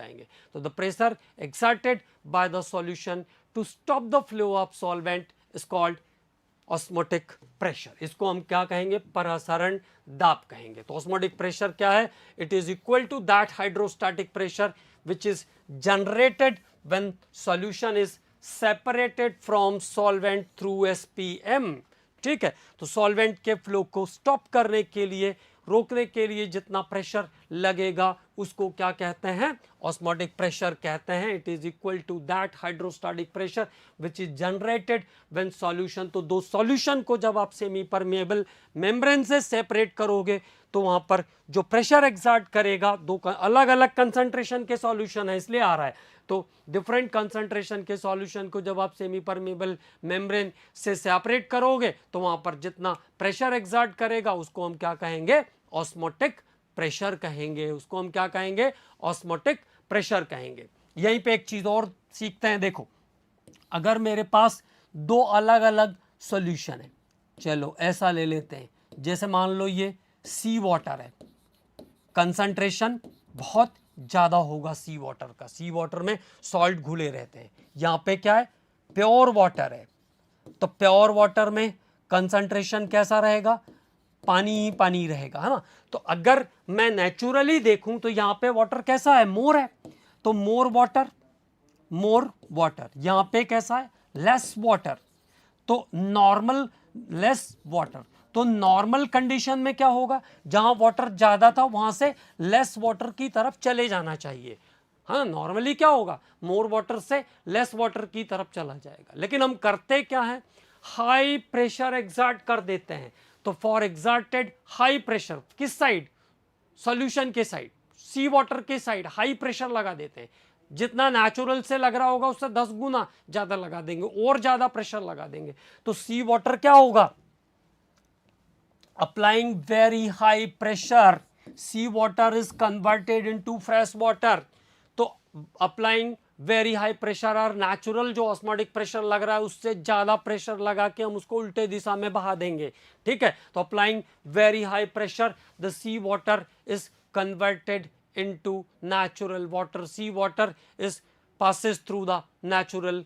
कहेंगे। तो the pressure exerted by the solution to stop the flow of solvent is called osmotic pressure. इसको हम क्या कहेंगे? परासरण दाब कहेंगे। तो ऑस्मोटिक प्रेशर क्या है? It is equal to that hydrostatic pressure which is generated when solution is separated from solvent through SPM. ठीक है, तो सॉल्वेंट के फ्लो को स्टॉप करने के लिए, रोकने के लिए जितना प्रेशर लगेगा उसको क्या कहते हैं? ऑस्मोटिक प्रेशर कहते हैं। It is equal to that hydrostatic pressure which is generated when solution, तो दो सॉल्यूशन को जब आप सेमी परमेएबल मेम्ब्रेन से सेपरेट करोगे तो वहां पर जो प्रेशर एग्जर्ट करेगा, दो अलग अलग कंसंट्रेशन के सॉल्यूशन है इसलिए आ रहा है, तो डिफरेंट कंसंट्रेशन के सॉल्यूशन को जब आप सेमी परमेएबल मेम्ब्रेन से सेपरेट करोगे तो वहां पर जितना प्रेशर एग्जर्ट करेगा उसको हम क्या कहेंगे? ऑस्मोटिक प्रेशर कहेंगे। उसको हम क्या कहेंगे? ऑस्मोटिक प्रेशर कहेंगे। यहीं पे एक चीज और सीखते हैं। देखो, अगर मेरे पास दो अलग अलग सॉल्यूशन है, चलो ऐसा ले लेते हैं, जैसे मान लो ये सी वाटर है, कंसंट्रेशन बहुत ज्यादा होगा सी वाटर का, सी वाटर में सॉल्ट घुले रहते हैं। यहां पे क्या है? प्योर वाटर है, तो प्योर वाटर में कंसंट्रेशन कैसा रहेगा? पानी ही पानी रहेगा, है ना। तो अगर मैं नेचुरली देखूं तो यहां पे वाटर कैसा है? मोर है, तो मोर वाटर, मोर वाटर। यहां पे कैसा है? लेस वाटर, तो नॉर्मल लेस वाटर। तो नॉर्मल कंडीशन में क्या होगा? जहां वाटर ज्यादा था वहां से लेस वाटर की तरफ चले जाना चाहिए। हाँ, नॉर्मली क्या होगा? मोर वाटर से लेस वाटर की तरफ चला जाएगा। लेकिन हम करते क्या है? हाई प्रेशर एग्जर्ट कर देते हैं। तो फॉर एग्जर्टेड हाई प्रेशर, किस साइड? सॉल्यूशन के साइड, सी वाटर के साइड हाई प्रेशर लगा देते हैं। जितना नेचुरल से लग रहा होगा उससे 10 गुना ज्यादा लगा देंगे, और ज्यादा प्रेशर लगा देंगे। तो सी वाटर क्या होगा? Applying very high pressure, sea water is converted into fresh water. तो अप्लाइंग वेरी हाई प्रेशर और नेचुरल जो ऑस्मोटिक प्रेशर लग रहा है उससे ज्यादा प्रेशर लगा के हम उसको उल्टे दिशा में बहा देंगे। ठीक है, तो applying very high pressure, the sea water is converted into natural water. Sea water is passes through the natural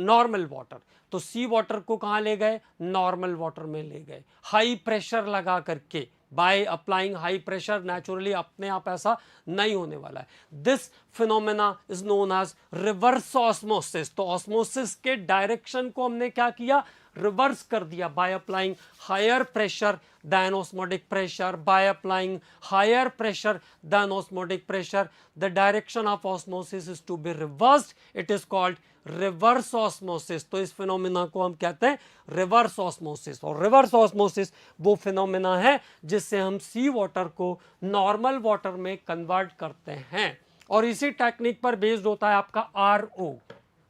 normal water। तो सी वाटर को कहां ले गए? नॉर्मल वाटर में ले गए, हाई प्रेशर लगा करके। By applying high pressure, naturally अपने आप ऐसा नहीं होने वाला है। This phenomena is known as reverse osmosis. तो ऑस्मोसिस के डायरेक्शन को हमने क्या किया? रिवर्स कर दिया। By applying higher pressure than osmotic pressure, by applying higher pressure than osmotic pressure, the direction of osmosis is to be reversed, it is called reverse osmosis। तो इस फिनोमेना को हम कहते हैं रिवर्स ऑस्मोसिस। और reverse osmosis वो phenomena है जिससे हम सी वाटर को नॉर्मल वाटर में कन्वर्ट करते हैं, और इसी टेक्निक पर बेस्ड होता है आपका आरओ,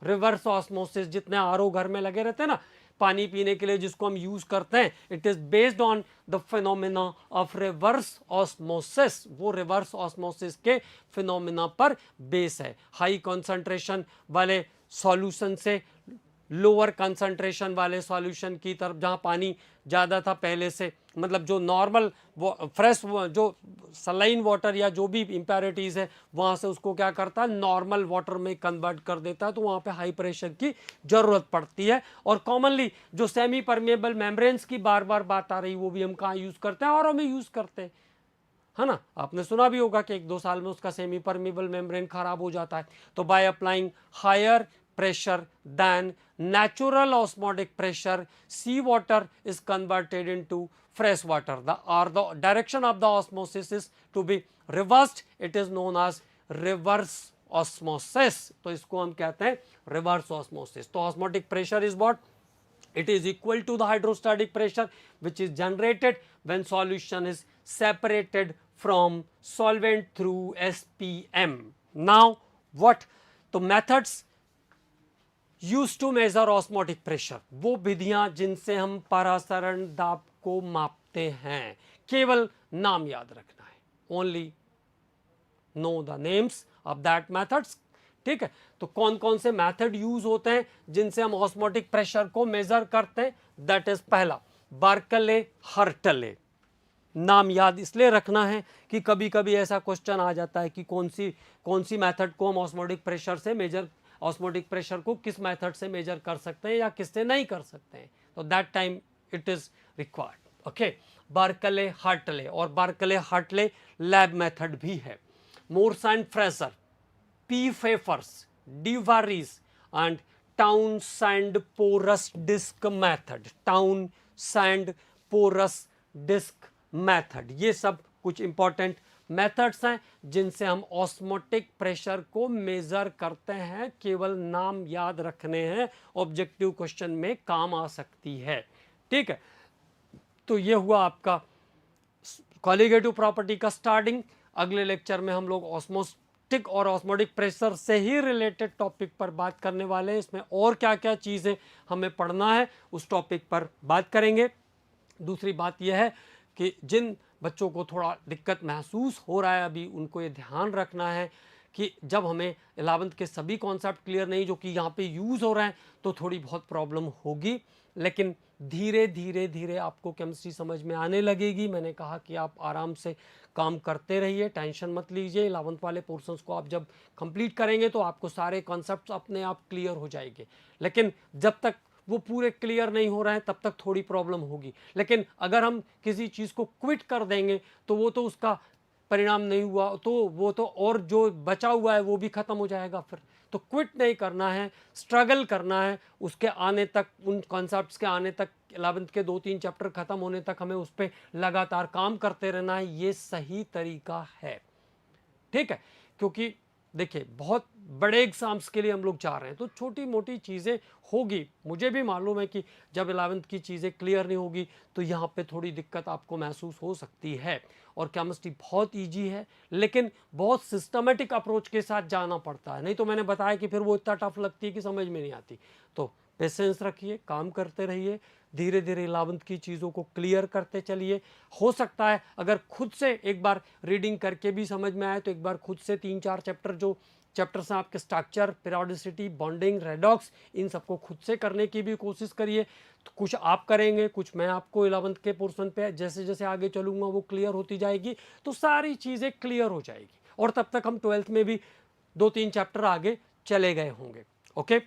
रिवर्स ऑस्मोसिस। जितने आरओ घर में लगे रहते हैं ना पानी पीने के लिए, जिसको हम यूज करते हैं, it is based on the phenomena of reverse osmosis. वो रिवर्स ऑस्मोसिस के फिनोमेना पर बेस है। हाई कंसंट्रेशन वाले सॉल्यूशन से लोअर कंसंट्रेशन वाले सॉल्यूशन की तरफ, जहां पानी ज़्यादा था पहले से, मतलब जो नॉर्मल फ्रेश जो सलाइन वाटर या जो भी इम्प्योरिटीज है वहां से उसको क्या करता है? नॉर्मल वाटर में कन्वर्ट कर देता है। तो वहां पे हाई प्रेशर की जरूरत पड़ती है। और कॉमनली जो सेमी परमेएबल मेम्ब्रेन्स की बार बार बात आ रही, वो भी हम कहाँ यूज करते हैं? और हमें यूज करते हैं, है ना। आपने सुना भी होगा कि 1-2 साल में उसका सेमी परमेएबल मेम्ब्रेन खराब हो जाता है। तो by applying higher pressure than natural osmotic pressure, sea water is converted into fresh water, the direction of the osmosis is to be reversed, it is known as reverse osmosis। तो इसको हम कहते हैं reverse osmosis। तो osmotic pressure is what? It is equal to the hydrostatic pressure which is generated when solution is separated from solvent through SPM। Now what? तो methods use to measure osmotic pressure, वो विधियां जिनसे हम परासरण दाब को मापते हैं, केवल नाम याद रखना है। Only know the names of that methods. ठीक है, तो कौन कौन से मेथड यूज होते हैं जिनसे हम ऑस्मोटिक प्रेशर को मेजर करते हैं? दैट इज पहला, बर्कले हर्टले। नाम याद इसलिए रखना है कि कभी कभी ऐसा क्वेश्चन आ जाता है कि कौन सी मेथड को हम ऑस्मोटिक प्रेशर से मेजर, ऑस्मोटिक प्रेशर को किस मेथड से मेजर कर सकते हैं या किससे नहीं कर सकते हैं, तो that time it is required. Okay, Berkeley Hartley, और बार्कले हार्टले लैब मेथड भी है। Morse and Frazer, P Pfeffer's, De Vries and Townsend porous disc method, Townsend porous disc method, ये सब कुछ इंपॉर्टेंट मेथड्स हैं जिनसे हम ऑस्मोटिक प्रेशर को मेजर करते हैं। केवल नाम याद रखने हैं, ऑब्जेक्टिव क्वेश्चन में काम आ सकती है। ठीक है, तो ये हुआ आपका कॉलिगेटिव प्रॉपर्टी का स्टार्टिंग। अगले लेक्चर में हम लोग ऑस्मोटिक और ऑस्मोटिक प्रेशर से ही रिलेटेड टॉपिक पर बात करने वाले हैं। इसमें और क्या क्या चीज़ें हमें पढ़ना है उस टॉपिक पर बात करेंगे। दूसरी बात यह है कि जिन बच्चों को थोड़ा दिक्कत महसूस हो रहा है अभी, उनको ये ध्यान रखना है कि जब हमें 11th के सभी कॉन्सेप्ट क्लियर नहीं जो कि यहाँ पे यूज़ हो रहे हैं तो थोड़ी बहुत प्रॉब्लम होगी, लेकिन धीरे धीरे धीरे आपको केमिस्ट्री समझ में आने लगेगी। मैंने कहा कि आप आराम से काम करते रहिए, टेंशन मत लीजिए। 11th वाले पोर्शंस को आप जब कंप्लीट करेंगे तो आपको सारे कॉन्सेप्ट्स अपने आप क्लियर हो जाएंगे, लेकिन जब तक वो पूरे क्लियर नहीं हो रहे हैं तब तक थोड़ी प्रॉब्लम होगी। लेकिन अगर हम किसी चीज़ को क्विट कर देंगे तो वो तो उसका परिणाम नहीं हुआ, तो वो तो और जो बचा हुआ है वो भी ख़त्म हो जाएगा। फिर तो क्विट नहीं करना है, स्ट्रगल करना है उसके आने तक, उन कॉन्सेप्ट्स के आने तक, 11th के 2-3 चैप्टर ख़त्म होने तक हमें उस पर लगातार काम करते रहना है। ये सही तरीका है, ठीक है। क्योंकि देखिए बहुत बड़े एग्जाम्स के लिए हम लोग जा रहे हैं तो छोटी मोटी चीज़ें होगी। मुझे भी मालूम है कि जब 11th की चीज़ें क्लियर नहीं होगी तो यहाँ पे थोड़ी दिक्कत आपको महसूस हो सकती है। और केमिस्ट्री बहुत इजी है, लेकिन बहुत सिस्टमेटिक अप्रोच के साथ जाना पड़ता है, नहीं तो मैंने बताया कि फिर वो इतना टफ लगती है कि समझ में नहीं आती। तो पेशेंस रखिए, काम करते रहिए, धीरे धीरे 11th की चीज़ों को क्लियर करते चलिए। हो सकता है अगर खुद से एक बार रीडिंग करके भी समझ में आए तो एक बार खुद से 3-4 चैप्टर, जो चैप्टर्स हैं आपके स्ट्रक्चर, पीरियोडिसिटी, बॉन्डिंग, रेडॉक्स, इन सबको खुद से करने की भी कोशिश करिए। तो कुछ आप करेंगे, कुछ मैं आपको 11th के पोर्शन पे जैसे जैसे आगे चलूँगा वो क्लियर होती जाएगी, तो सारी चीज़ें क्लियर हो जाएगी और तब तक हम 12th में भी 2-3 चैप्टर आगे चले गए होंगे। ओके।